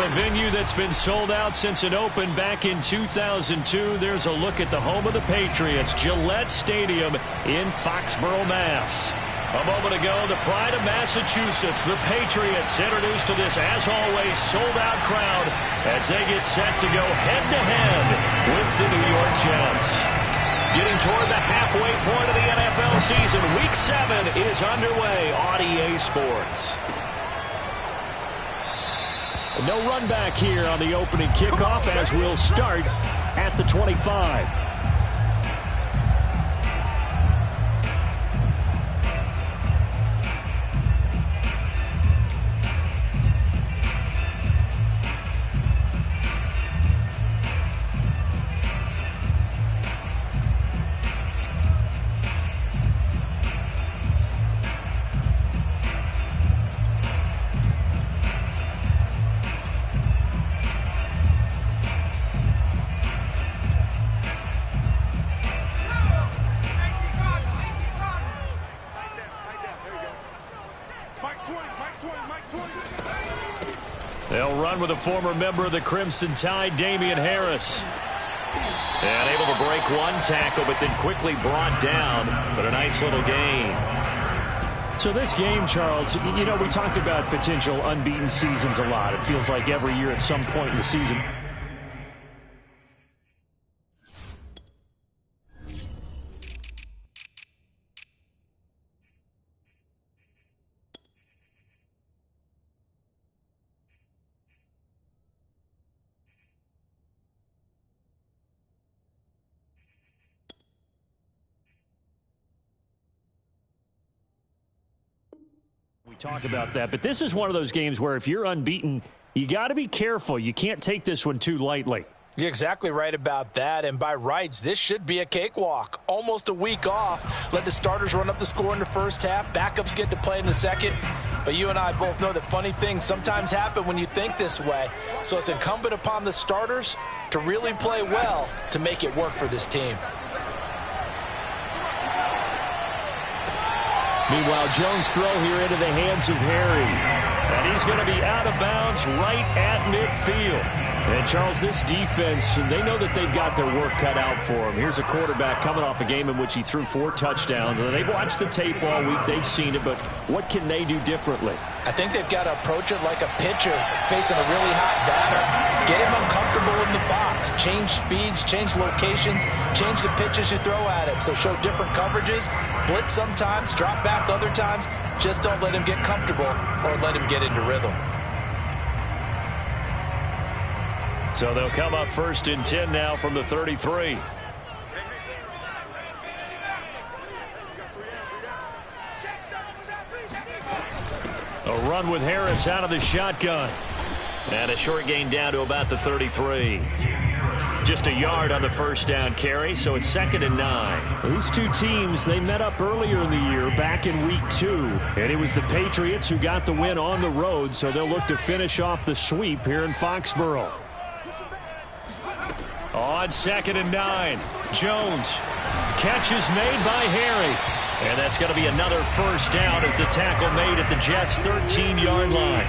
a venue that's been sold out since it opened back in 2002. There's a look at the home of the Patriots, Gillette Stadium in Foxborough, Mass. A moment ago, the pride of Massachusetts, the Patriots, introduced to this, as always, sold-out crowd as they get set to go head-to-head with the New York Jets. Getting toward the halfway point of the NFL season, Week 7 is underway on EA Sports. No run back here on the opening kickoff as we'll start at the 25. They'll run with a former member of the Crimson Tide, Damian Harris. And able to break one tackle, but then quickly brought down. But a nice little gain. So this game, Charles, you know, we talked about potential unbeaten seasons a lot. It feels like every year at some point in the season. We talk about that, but this is one of those games where if you're unbeaten, you got to be careful. You can't take this one too lightly. You're exactly right about that, and by rights, this should be a cakewalk. Almost a week off. Let the starters run up the score in the first half. Backups get to play in the second. But you and I both know that funny things sometimes happen when you think this way. So it's incumbent upon the starters to really play well to make it work for this team. Meanwhile, Jones' throw here into the hands of Harry. And he's going to be out of bounds right at midfield. And, Charles, this defense, they know that they've got their work cut out for them. Here's a quarterback coming off a game in which he threw 4 touchdowns. And they've watched the tape all week. They've seen it. But what can they do differently? I think they've got to approach it like a pitcher facing a really hot batter. Get him uncomfortable in the box. Change speeds, change locations, change the pitches you throw at him. So show different coverages, blitz sometimes, drop back other times. Just don't let him get comfortable or let him get into rhythm. So they'll come up 1st and 10 now from the 33. A run with Harris out of the shotgun. And a short gain down to about the 33. Just a yard on the first down carry, so it's 2nd and 9. These two teams, they met up earlier in the year, back in Week 2. And it was the Patriots who got the win on the road, so they'll look to finish off the sweep here in Foxborough. On 2nd and 9, Jones. Catch is made by Harry. And that's going to be another first down as the tackle made at the Jets' 13-yard line.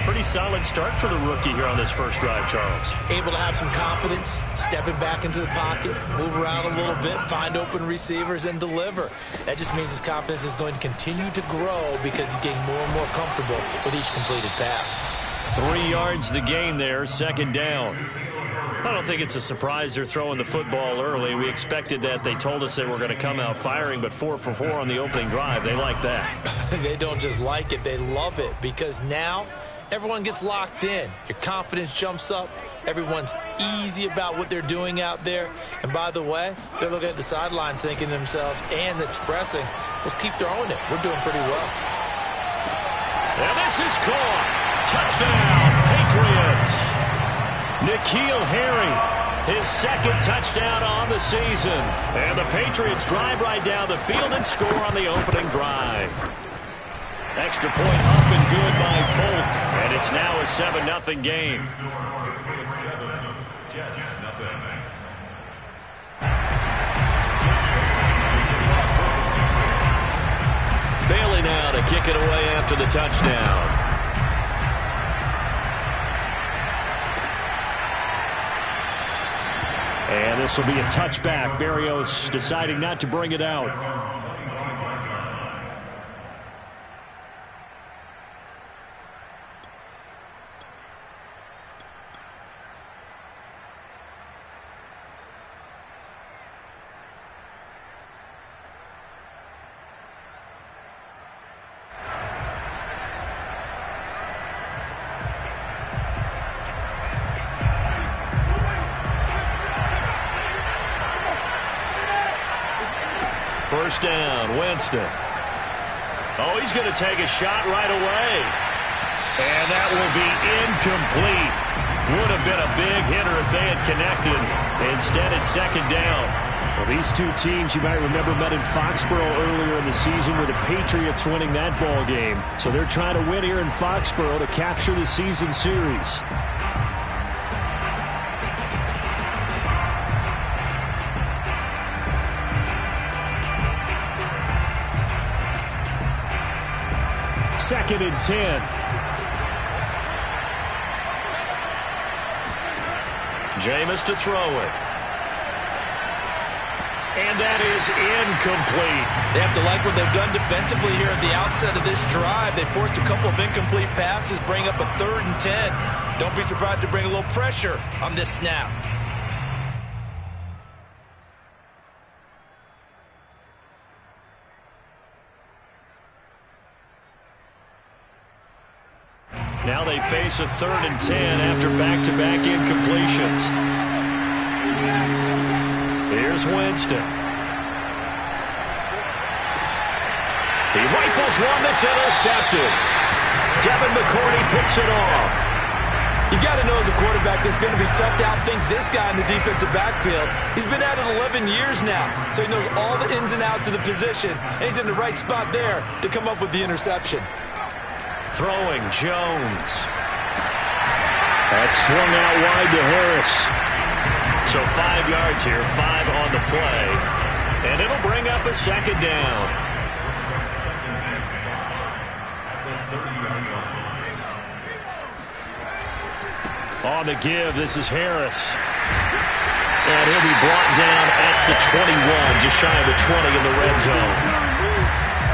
Pretty solid start for the rookie here on this first drive, Charles. Able to have some confidence, stepping back into the pocket, move around a little bit, find open receivers, and deliver. That just means his confidence is going to continue to grow because he's getting more and more comfortable with each completed pass. 3 yards the gain there, 2nd down. I don't think it's a surprise they're throwing the football early. We expected that. They told us they were going to come out firing, but 4 for 4 on the opening drive. They like that. They don't just like it, they love it, because now everyone gets locked in. Your confidence jumps up. Everyone's easy about what they're doing out there. And by the way, they're looking at the sideline thinking to themselves and expressing, let's keep throwing it. We're doing pretty well. And this is caught. Touchdown, Patriots. N'Keal Harry, his 2nd touchdown on the season. And the Patriots drive right down the field and score on the opening drive. Extra point up and good by Folk. And it's now a 7-0 game. Bailey now to kick it away after the touchdown. And this will be a touchback. Berrios deciding not to bring it out. First down, Winston. Oh, he's going to take a shot right away. And that will be incomplete. Would have been a big hitter if they had connected. Instead, it's second down. Well, these two teams, you might remember, met in Foxborough earlier in the season with the Patriots winning that ball game. So they're trying to win here in Foxborough to capture the season series. Second and 10. Jameis to throw it. And that is incomplete. They have to like what they've done defensively here at the outset of this drive. They forced a couple of incomplete passes, bring up a 3rd and 10. Don't be surprised to bring a little pressure on this snap. Now they face a 3rd and 10 after back-to-back incompletions. Here's Winston. He rifles one that's intercepted. Devin McCourty picks it off. You got to know as a quarterback it's going to be tough to outthink this guy in the defensive backfield. He's been at it 11 years now, so he knows all the ins and outs of the position, and he's in the right spot there to come up with the interception. Throwing, Jones. That's swung out wide to Harris. So 5 yards here, 5 on the play. And it'll bring up a second down. On the give, this is Harris. And he'll be brought down at the 21, just shy of the 20 in the red zone.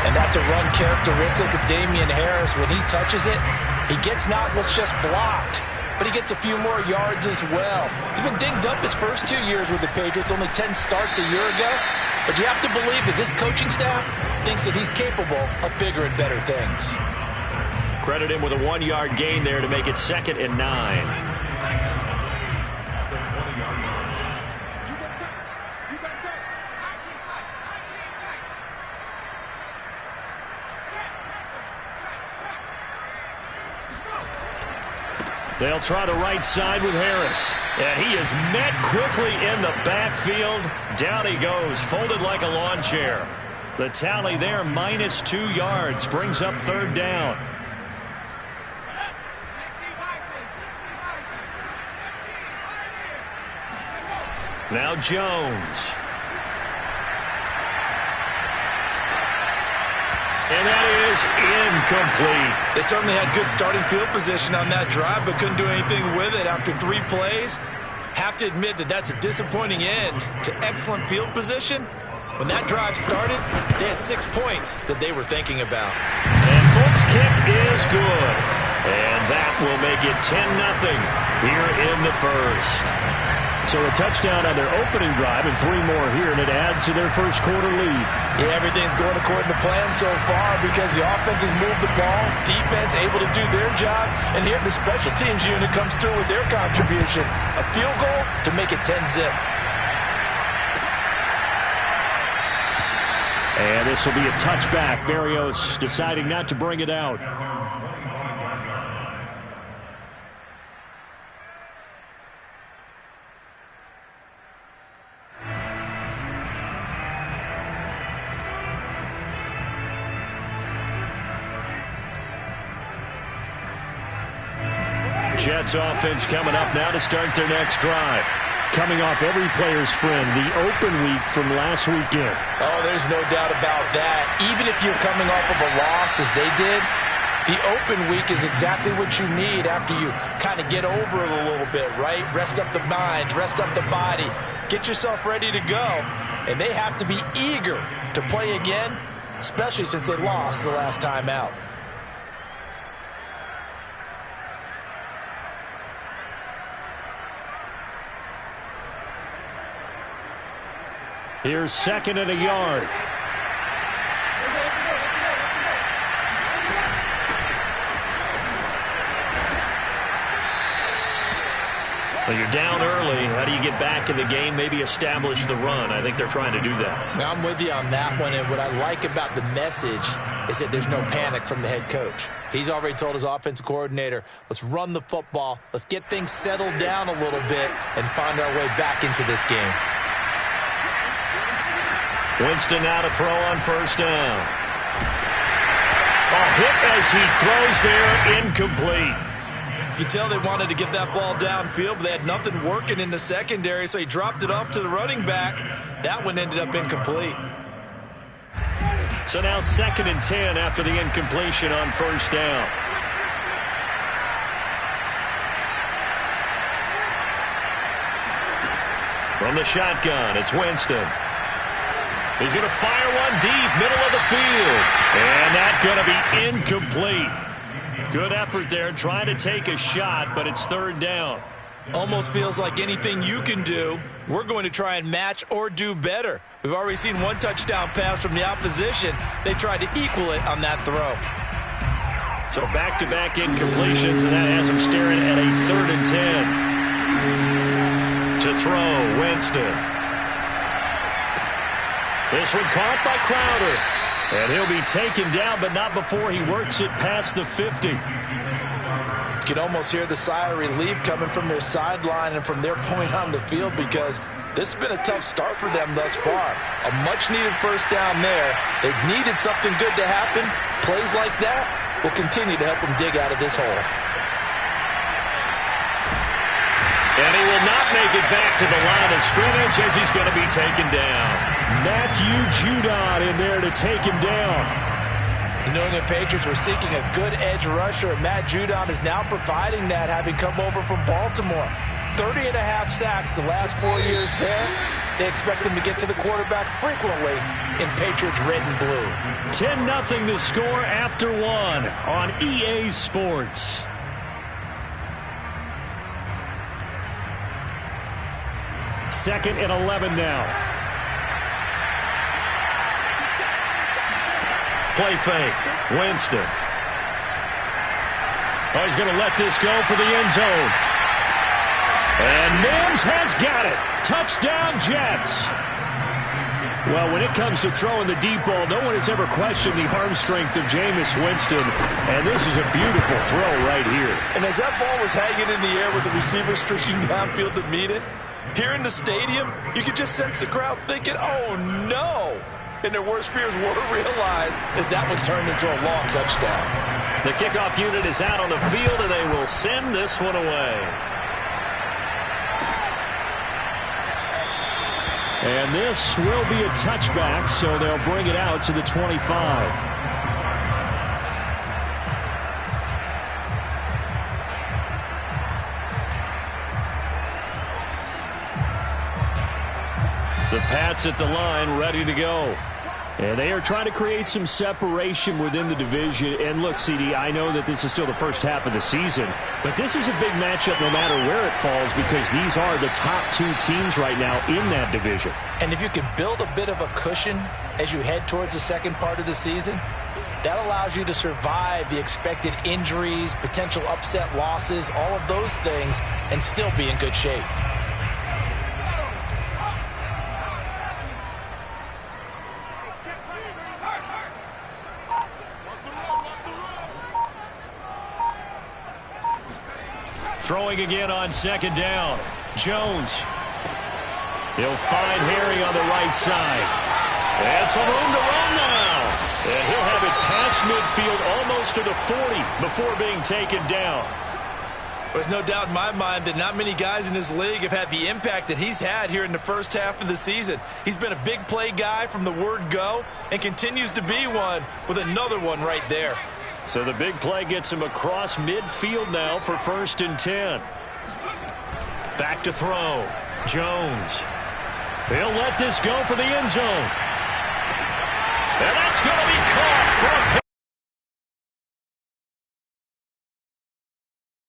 And that's a run characteristic of Damian Harris. When he touches it, he gets not what's just blocked, but he gets a few more yards as well. He's been dinged up his first 2 years with the Patriots, only 10 starts a year ago. But you have to believe that this coaching staff thinks that he's capable of bigger and better things. Credit him with a 1-yard gain there to make it 2nd and 9. They'll try the right side with Harris. And he is met quickly in the backfield. Down he goes, folded like a lawn chair. The tally there, -2 yards, brings up 3rd down. Now Jones. And that is incomplete. They certainly had good starting field position on that drive, but couldn't do anything with it after 3 plays. Have to admit that that's a disappointing end to excellent field position. When that drive started, they had 6 points that they were thinking about. And Folks' kick is good. And that will make it 10-0 here in the first. So a touchdown on their opening drive and 3 more here, and it adds to their first quarter lead. Yeah, everything's going according to plan so far because the offense has moved the ball, defense able to do their job, and here the special teams unit comes through with their contribution. A field goal to make it 10-0. And this will be a touchback. Berrios deciding not to bring it out. Jets offense coming up now to start their next drive. Coming off every player's friend, the open week from last weekend. Oh, there's no doubt about that. Even if you're coming off of a loss as they did, the open week is exactly what you need after you kind of get over it a little bit, right? Rest up the mind, rest up the body, get yourself ready to go. And they have to be eager to play again, especially since they lost the last time out. Here's 2nd and a yard. Well, you're down early. How do you get back in the game, maybe establish the run? I think they're trying to do that. Now, I'm with you on that one, and what I like about the message is that there's no panic from the head coach. He's already told his offensive coordinator, let's run the football, let's get things settled down a little bit and find our way back into this game. Winston now to throw on 1st down. A hit as he throws there, incomplete. You can tell they wanted to get that ball downfield, but they had nothing working in the secondary, so he dropped it off to the running back. That one ended up incomplete. So now 2nd and 10 after the incompletion on 1st down. From the shotgun, it's Winston. He's going to fire one deep, middle of the field. And that's going to be incomplete. Good effort there, trying to take a shot, but it's 3rd down. Almost feels like anything you can do, we're going to try and match or do better. We've already seen one touchdown pass from the opposition. They tried to equal it on that throw. So back-to-back incompletions, and that has them staring at a 3rd and 10. To throw, Winston. This one caught by Crowder. And he'll be taken down, but not before he works it past the 50. You can almost hear the sigh of relief coming from their sideline and from their point on the field, because this has been a tough start for them thus far. A much-needed 1st down there. They needed something good to happen. Plays like that will continue to help them dig out of this hole. And he will not make it back to the line of scrimmage as he's going to be taken down. Matthew Judon in there to take him down. The New England Patriots were seeking a good edge rusher, and Matt Judon is now providing that, having come over from Baltimore. 30.5 sacks the last 4 years there. They expect him to get to the quarterback frequently in Patriots red and blue. 10-0 the score after 1 on EA Sports. Second and 11 now. Play fake. Winston. Oh, he's going to let this go for the end zone. And Mims has got it. Touchdown, Jets. Well, when it comes to throwing the deep ball, no one has ever questioned the arm strength of Jameis Winston. And this is a beautiful throw right here. And as that ball was hanging in the air with the receiver streaking downfield to meet it, here in the stadium, you could just sense the crowd thinking, oh, no. And their worst fears were realized as that one turned into a long touchdown. The kickoff unit is out on the field, and they will send this one away. And this will be a touchback, so they'll bring it out to the 25. The Pats at the line, ready to go. And they are trying to create some separation within the division. And look, CD, I know that this is still the first half of the season, but this is a big matchup no matter where it falls, because these are the top 2 teams right now in that division. And if you can build a bit of a cushion as you head towards the second part of the season, that allows you to survive the expected injuries, potential upset losses, all of those things, and still be in good shape. Throwing again on 2nd down. Jones. He'll find Harry on the right side. And some room to run now. And he'll have it past midfield almost to the 40 before being taken down. There's no doubt in my mind that not many guys in this league have had the impact that he's had here in the first half of the season. He's been a big play guy from the word go and continues to be one with another one right there. So the big play gets him across midfield now for 1st and 10. Back to throw. Jones. He'll let this go for the end zone. And that's going to be caught for a